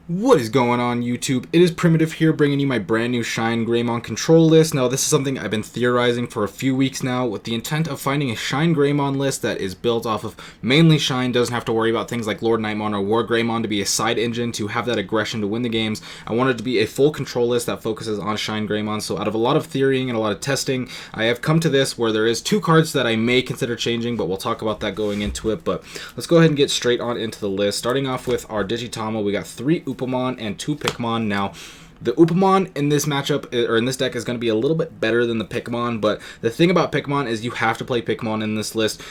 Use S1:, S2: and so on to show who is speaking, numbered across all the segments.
S1: What is going on, YouTube? It is Primitive here, bringing you my brand new ShineGreymon control list. Now, this is something I've been theorizing for a few weeks now, with the intent of finding a ShineGreymon list that is built off of mainly Shine, doesn't have to worry about things like Lord Nightmon or War Greymon to be a side engine to have that aggression to win the games. I wanted to be a full control list that focuses on ShineGreymon, so out of a lot of theorying and a lot of testing, I have come to this where there is two cards that I may consider changing, but we'll talk about that going into it. But let's go ahead and get straight on into the list. Starting off with our Digitama, we got 3 Upamon and 2 Pikmon. Now, the Upamon in this matchup, or in this deck, is going to be a little bit better than the Pikmon, but the thing about Pikmon is you have to play Pikmon in this list.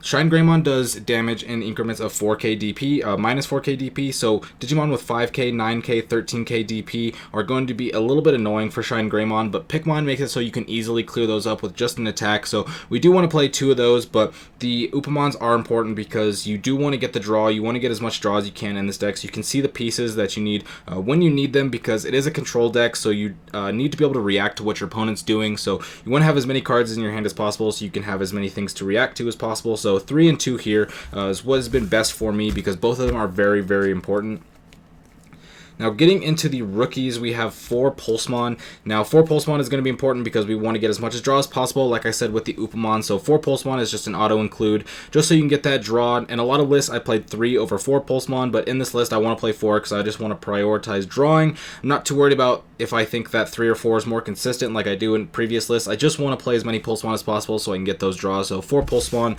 S1: ShineGreymon does damage in increments of 4k DP, minus 4k DP, so Digimon with 5k, 9k, 13k DP are going to be a little bit annoying for ShineGreymon, but Pikmon makes it so you can easily clear those up with just an attack, so we do want to play 2 of those, but the Upamons are important because you do want to get the draw, you want to get as much draw as you can in this deck, so you can see the pieces that you need when you need them, because it is a control deck, so you need to be able to react to what your opponent's doing, so you want to have as many cards in your hand as possible so you can have as many things to react to as possible. So 3 and 2 here is what has been best for me because both of them are very, very important. Now, getting into the rookies, we have 4 Pulsemon. Now, 4 Pulsemon is going to be important because we want to get as much as draw as possible, like I said with the Upamon. So 4 Pulsemon is just an auto-include, just so you can get that draw. In a lot of lists, I played 3 over 4 Pulsemon, but in this list, I want to play 4 because I just want to prioritize drawing. I'm not too worried about if I think that 3 or 4 is more consistent like I do in previous lists. I just want to play as many Pulsemon as possible so I can get those draws. So 4 Pulsemon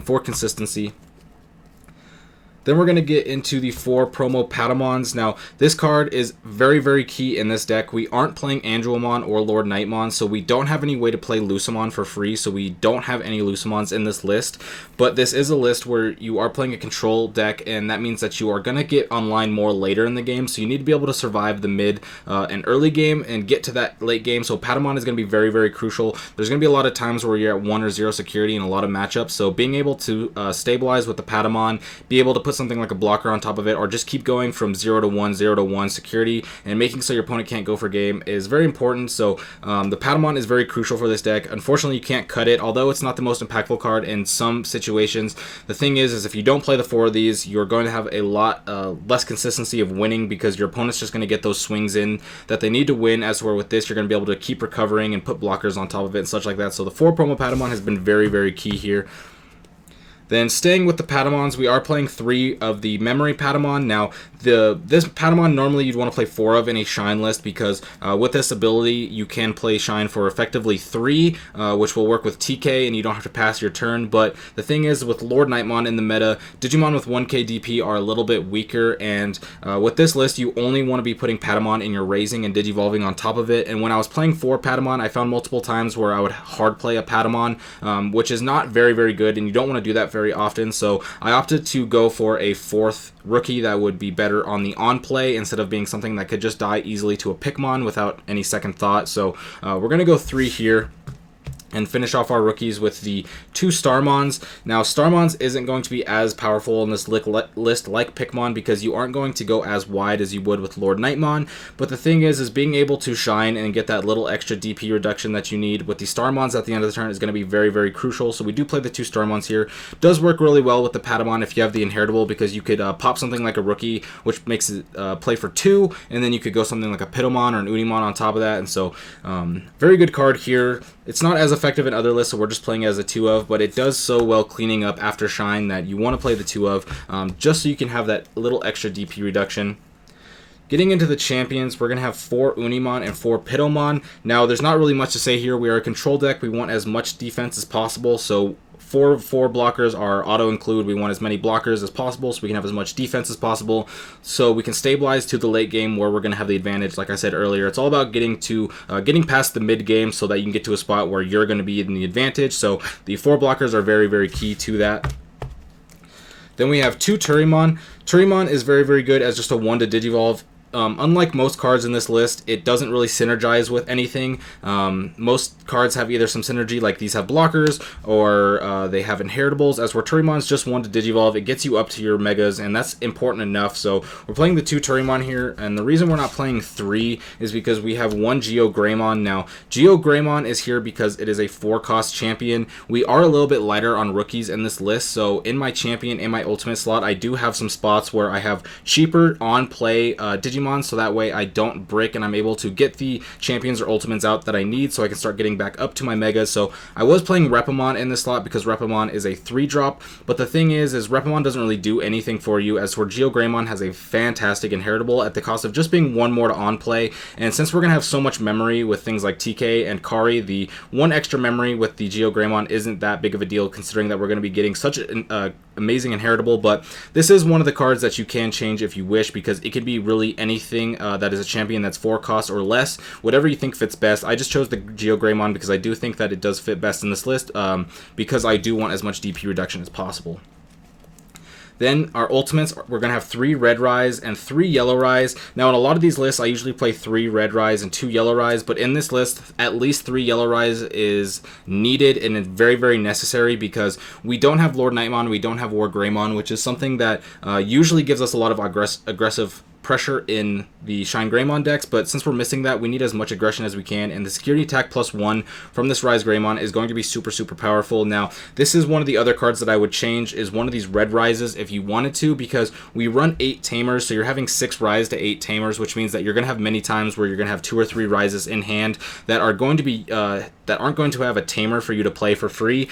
S1: for consistency. Then we're going to get into the 4 promo Padamons. Now, this card is very, very key in this deck. We aren't playing Angelomon or Lord Nightmon, so we don't have any way to play Lucemon for free, so we don't have any Lucemons in this list. But this is a list where you are playing a control deck, and that means that you are going to get online more later in the game, so you need to be able to survive the mid and early game and get to that late game. So Padamon is going to be very, very crucial. There's going to be a lot of times where you're at 1 or 0 security in a lot of matchups, so being able to stabilize with the Padamon, be able to put something like a blocker on top of it, or just keep going from 0 to 1, 0 to 1 security, and making so your opponent can't go for game is very important. So the Padamon is very crucial for this deck. Unfortunately, you can't cut it, although it's not the most impactful card in some situations. The thing is if you don't play the 4 of these, you're going to have a lot less consistency of winning because your opponent's just going to get those swings in that they need to win, as where with this, you're going to be able to keep recovering and put blockers on top of it and such like that. So the 4 promo Padamon has been very, very key here. Then staying with the Padamons, we are playing 3 of the Memory Padamon. Now, this Padamon normally you'd want to play 4 of in a Shine list because with this ability you can play Shine for effectively 3, which will work with TK and you don't have to pass your turn. But the thing is, with Lord Nightmon in the meta, Digimon with 1k DP are a little bit weaker, and with this list you only want to be putting Padamon in your Raising and Digivolving on top of it. And when I was playing 4 Padamon, I found multiple times where I would hard play a Padamon, which is not very, very good, and you don't want to do that very often. So I opted to go for a 4th rookie that would be better on the on play instead of being something that could just die easily to a Pikmon without any second thought. So we're going to go 3 here and finish off our rookies with the 2 Starmons. Now, Starmons isn't going to be as powerful in this list like Pikmon because you aren't going to go as wide as you would with Lord Nightmon. But the thing is being able to shine and get that little extra DP reduction that you need with the Starmons at the end of the turn is going to be very, very crucial. So we do play the 2 Starmons here. Does work really well with the Padamon if you have the Inheritable, because you could pop something like a Rookie, which makes it play for 2, and then you could go something like a Padamon or an Unimon on top of that. And so very good card here. It's not as effective in other lists, so we're just playing as a 2 of, but it does so well cleaning up after Shine that you want to play the 2 of, just so you can have that little extra DP reduction. Getting into the champions, we're going to have 4 Unimon and 4 Padamon. Now, there's not really much to say here. We are a control deck. We want as much defense as possible, so 4 blockers are auto-include. We want as many blockers as possible so we can have as much defense as possible so we can stabilize to the late game where we're going to have the advantage. Like I said earlier, it's all about getting past the mid game so that you can get to a spot where you're going to be in the advantage. So the 4 blockers are very, very key to that. Then we have 2 Turriman. Turriman is very, very good as just a 1 to Digivolve. unlike most cards in this list, it doesn't really synergize with anything. Most cards have either some synergy, like these have blockers, or they have inheritables, as where Turrimon's just one to Digivolve. It gets you up to your Megas, and that's important enough. So we're playing the 2 Turriman here, and the reason we're not playing 3 is because we have 1 Geogrammon. Now, Geogrammon is here because it is a 4-cost champion. We are a little bit lighter on rookies in this list, so in my champion, in my ultimate slot, I do have some spots where I have cheaper on-play Digimon, so that way I don't brick and I'm able to get the champions or ultimates out that I need so I can start getting back up to my Megas. So I was playing Repamon in this slot because Repamon is a 3-drop, but the thing is Repamon doesn't really do anything for you, as where Geogrammon has a fantastic inheritable at the cost of just being 1 more to on-play, and since we're going to have so much memory with things like TK and Kari, the 1 extra memory with the Geogrammon isn't that big of a deal, considering that we're going to be getting such an amazing inheritable. But this is one of the cards that you can change if you wish, because it could be really anything that is a champion that's 4 cost or less, whatever you think fits best. I just chose the Geogrammon because I do think that it does fit best in this list, because I do want as much DP reduction as possible. Then our ultimates, we're going to have 3 Red Rise and 3 Yellow Rise. Now in a lot of these lists, I usually play 3 Red Rise and 2 Yellow Rise, but in this list, at least 3 Yellow Rise is needed and it's very, very necessary, because we don't have Lord Nightmon, we don't have War Greymon, which is something that usually gives us a lot of aggressive pressure in the ShineGreymon decks, but since we're missing that, we need as much aggression as we can, and the security attack +1 from this Rise Greymon is going to be super, super powerful. Now, this is one of the other cards that I would change, is one of these Red Rises if you wanted to, because we run 8 Tamers, so you're having 6 Rise to 8 Tamers, which means that you're going to have many times where you're going to have 2 or 3 Rises in hand that are going to be that aren't going to have a Tamer for you to play for free.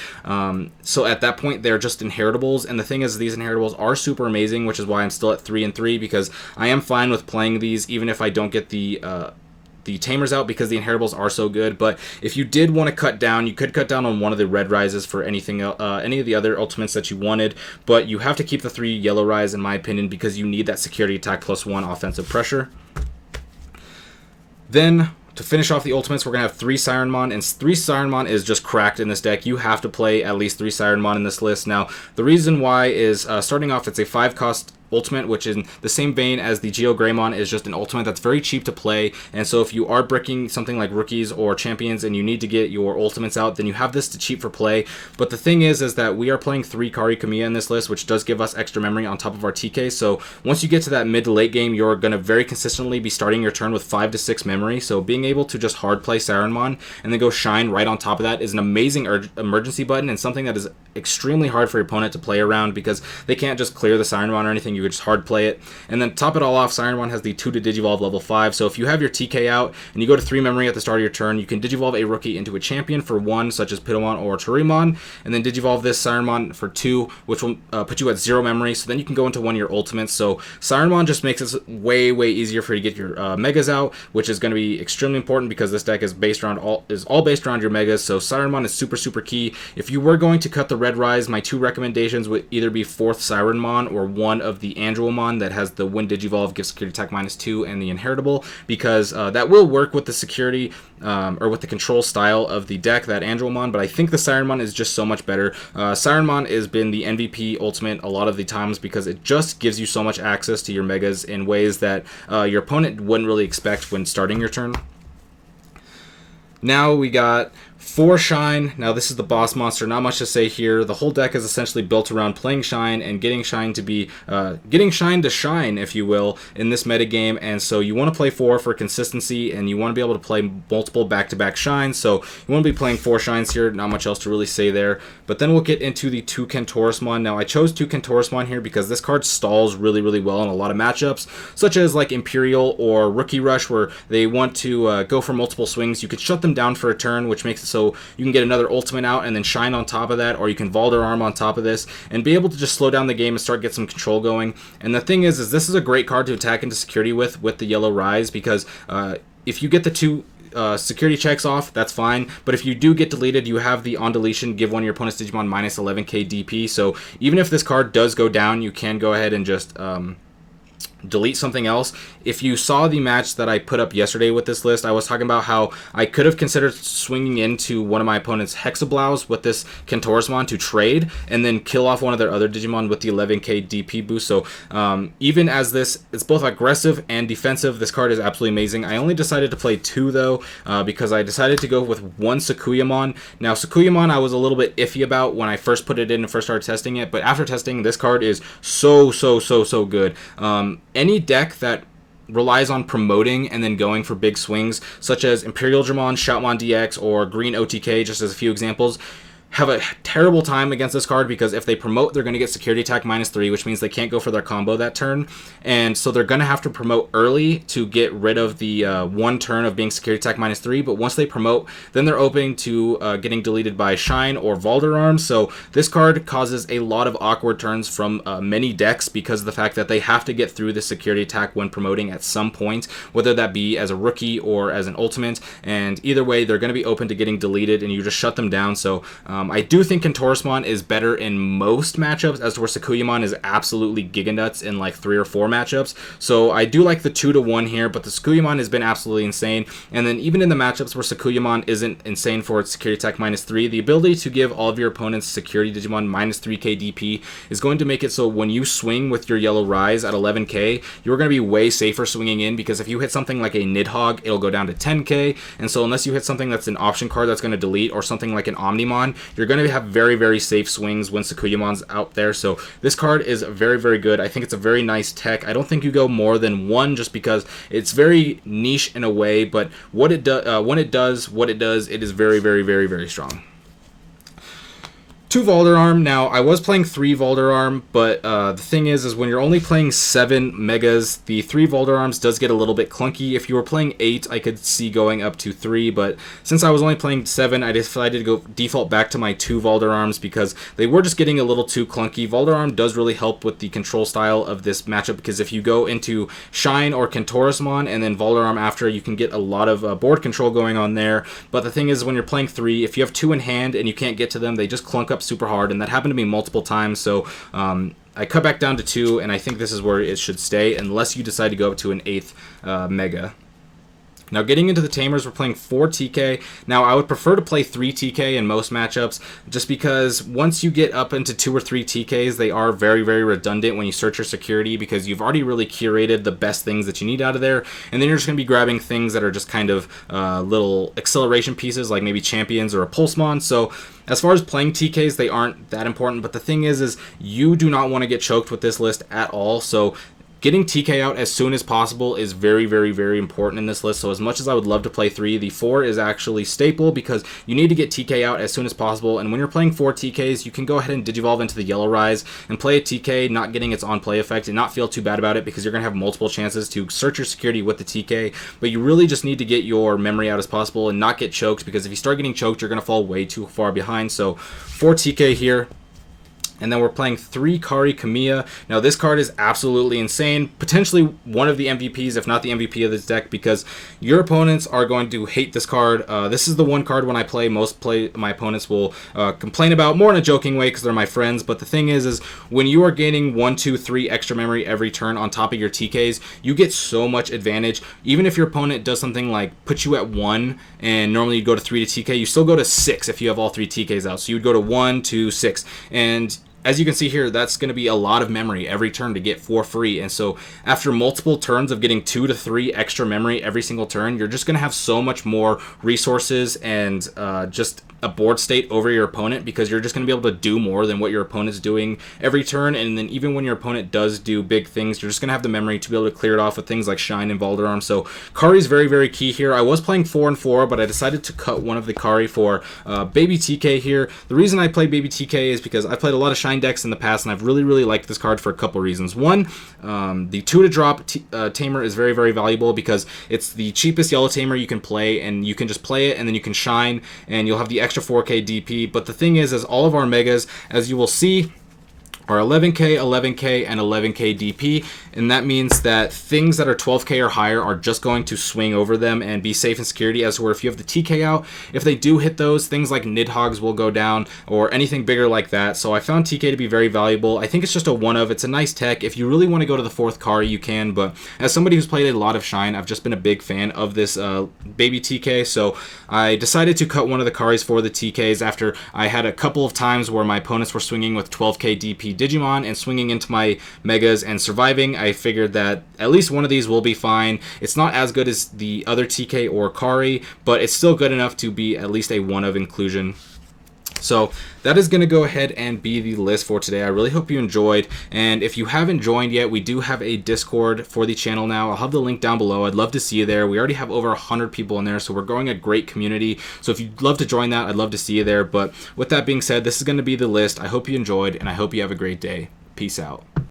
S1: So at that point, they're just inheritables, and the thing is, these inheritables are super amazing, which is why I'm still at 3 and 3, because I am fine with playing these even if I don't get the Tamers out, because the inheritables are so good. But if you did want to cut down, you could cut down on one of the Red Rises for anything any of the other ultimates that you wanted, but you have to keep the 3 Yellow Rise in my opinion, because you need that security attack +1 offensive pressure. Then to finish off the ultimates, we're going to have 3 Sirenmon, and 3 Sirenmon is just cracked in this deck. You have to play at least 3 Sirenmon in this list. Now, the reason why is, starting off, it's a 5-cost ultimate, which in the same vein as the Geogrammon is just an ultimate that's very cheap to play, and so if you are bricking something like rookies or champions and you need to get your ultimates out, then you have this to cheap for play. But the thing is that we are playing 3 Kari Kamiya in this list, which does give us extra memory on top of our TK, so once you get to that mid to late game, you're going to very consistently be starting your turn with 5 to 6 memory, so being able to just hard play Sirenmon and then go Shine right on top of that is an amazing emergency button, and something that is extremely hard for your opponent to play around, because they can't just clear the Sirenmon or anything. You could just hard play it. And then top it all off, Sirenmon has the 2 to Digivolve level 5, so if you have your TK out and you go to 3 memory at the start of your turn, you can Digivolve a rookie into a champion for 1, such as Padamon or Turriman, and then Digivolve this Sirenmon for 2, which will put you at 0 memory, so then you can go into one of your ultimates. So Sirenmon just makes it way, way easier for you to get your Megas out, which is going to be extremely important, because this deck is based around all based around your Megas, so Sirenmon is super, super key. If you were going to cut the Red Rise, my 2 recommendations would either be 4th Sirenmon or one of the Angelomon that has the when Digivolve gives security attack -2 and the inheritable, because that will work with the security or with the control style of the deck, that Angelomon, but I think the Sirenmon is just so much better. Sirenmon has been the MVP ultimate a lot of the times, because it just gives you so much access to your Megas in ways that your opponent wouldn't really expect when starting your turn. Now we got 4 Shine. Now this is the boss monster, not much to say here. The whole deck is essentially built around playing Shine and getting Shine to be, getting Shine to shine, if you will, in this metagame, and so you want to play 4 for consistency, and you want to be able to play multiple back-to-back Shines, so you want to be playing 4 Shines here, not much else to really say there. But then we'll get into the Toucan Taurusmon. Now I chose Toucan Taurusmon here because this card stalls really, really well in a lot of matchups, such as like Imperial or Rookie Rush, where they want to go for multiple swings. You could shut them down for a turn, which makes it so you can get another ultimate out and then Shine on top of that, or you can Valder Arm on top of this and be able to just slow down the game and start get some control going. And the thing is this is a great card to attack into security with the Yellow Rise, because if you get the 2 security checks off, that's fine, but if you do get deleted, you have the on deletion give one of your opponent's Digimon -11k DP, so even if this card does go down, you can go ahead and just delete something else. If you saw the match that I put up yesterday with this list, I was talking about how I could have considered swinging into one of my opponent's Hexablows with this Pulsemon to trade, and then kill off one of their other Digimon with the 11k DP boost. So even as this, it's both aggressive and defensive, this card is absolutely amazing. I only decided to play 2 though, because I decided to go with 1 Sakuyamon. Now Sakuyamon I was a little bit iffy about when I first put it in and first started testing it, but after testing, this card is so good. Any deck that relies on promoting and then going for big swings, such as Imperial Dramon, Shoutmon DX, or Green OTK, just as a few examples, have a terrible time against this card, because if they promote, they're going to get security attack -3, which means they can't go for their combo that turn, and so they're going to have to promote early to get rid of the 1 turn of being security attack -3, but once they promote, then they're open to getting deleted by Shine or Valderarm. So this card causes a lot of awkward turns from many decks, because of the fact that they have to get through the security attack when promoting at some point, whether that be as a rookie or as an ultimate, and either way they're going to be open to getting deleted, and you just shut them down. So I do think Tourismon is better in most matchups, as to where Sakuyamon is absolutely giganuts in like 3 or 4 matchups. So I do like the 2-to-1 here, but the Sakuyamon has been absolutely insane. And then even in the matchups where Sakuyamon isn't insane for its security attack -3, the ability to give all of your opponents security Digimon -3k DP is going to make it so when you swing with your Yellow Rise at 11k, you're going to be way safer swinging in, because if you hit something like a Nidhogg, it'll go down to 10k, and so unless you hit something that's an option card that's going to delete, or something like an Omnimon, you're going to have very safe swings when Sakuyamon's out there. So this card is very good. I think it's a very nice tech. I don't think you go more than 1, just because it's very niche in a way, but what it when it does what it does, it is very strong. 2 Valderarm. Now, I was playing 3 Valderarm, but the thing is when you're only playing 7 Megas, the 3 Valderarms does get a little bit clunky. If you were playing 8, I could see going up to 3, but since I was only playing 7, I decided to go default back to my 2 Valderarms, because they were just getting a little too clunky. Valderarm does really help with the control style of this matchup, because if you go into Shine or Tourismon and then Valderarm after, you can get a lot of board control going on there. But the thing is, when you're playing 3, if you have 2 in hand and you can't get to them, they just clunk up super hard, and that happened to me multiple times. So I cut back down to 2, and I think this is where it should stay, unless you decide to go up to an 8th Mega. Now, getting into the Tamers, we're playing 4 TK. Now, I would prefer to play 3 TK in most matchups, just because once you get up into 2 or 3 TKs, they are very redundant when you search your security, because you've already really curated the best things that you need out of there, and then you're just going to be grabbing things that are just kind of little acceleration pieces, like maybe Champions or a Pulsemon. So as far as playing TKs, they aren't that important, but the thing is you do not want to get choked with this list at all. So getting TK out as soon as possible is very important in this list. So as much as I would love to play 3, the 4 is actually staple, because you need to get TK out as soon as possible. And when you're playing 4 TKs, you can go ahead and Digivolve into the Yellow Rise and play a TK, not getting its on-play effect, and not feel too bad about it, because you're going to have multiple chances to search your security with the TK. But you really just need to get your memory out as possible and not get choked, because if you start getting choked, you're going to fall way too far behind. So 4 TK here. And then we're playing 3 Kari Kamiya. Now, this card is absolutely insane. Potentially one of the MVPs, if not the MVP of this deck, because your opponents are going to hate this card. This is the one card when I play, my opponents will complain about, more in a joking way, because they're my friends. But the thing is when you are gaining 1, 2, 3 extra memory every turn on top of your TKs, you get so much advantage. Even if your opponent does something like put you at 1, and normally you'd go to 3 to TK, you still go to 6 if you have all 3 TKs out. So you'd go to 1, 2, 6. And as you can see here, that's going to be a lot of memory every turn to get for free. And so after multiple turns of getting 2 to 3 extra memory every single turn, you're just going to have so much more resources and just a board state over your opponent, because you're just going to be able to do more than what your opponent's doing every turn. And then even when your opponent does do big things, you're just going to have the memory to be able to clear it off with things like Shine and Valderarm. So Kari's very key here. I was playing 4 and 4, but I decided to cut one of the Kari for BBTK here. The reason I play BBTK is because I've played a lot of Shine decks in the past, and I've really liked this card for a couple reasons. One, the 2 to drop Tamer is very valuable, because it's the cheapest yellow Tamer you can play, and you can just play it, and then you can Shine, and you'll have the extra 4k DP. But the thing is all of our Megas, as you will see, are 11k, 11k, and 11k DP, and that means that things that are 12k or higher are just going to swing over them and be safe in security, as to where if you have the TK out, if they do hit those, things like Nidhogg's will go down, or anything bigger like that. So I found TK to be very valuable. I think it's just a one of, it's a nice tech. If you really want to go to the 4th Kari, you can, but as somebody who's played a lot of Shine, I've just been a big fan of this baby TK, so I decided to cut one of the Karis for the TKs after I had a couple of times where my opponents were swinging with 12k DP Digimon and swinging into my Megas and surviving. I figured that at least one of these will be fine. It's not as good as the other TK or Kari, but it's still good enough to be at least a one of inclusion. So that is going to go ahead and be the list for today. I really hope you enjoyed, and if you haven't joined yet, we do have a Discord for the channel now. I'll have the link down below. I'd love to see you there. We already have over 100 people in there, so we're growing a great community. So if you'd love to join that, I'd love to see you there. But with that being said, this is going to be the list. I hope you enjoyed, and I hope you have a great day. Peace out.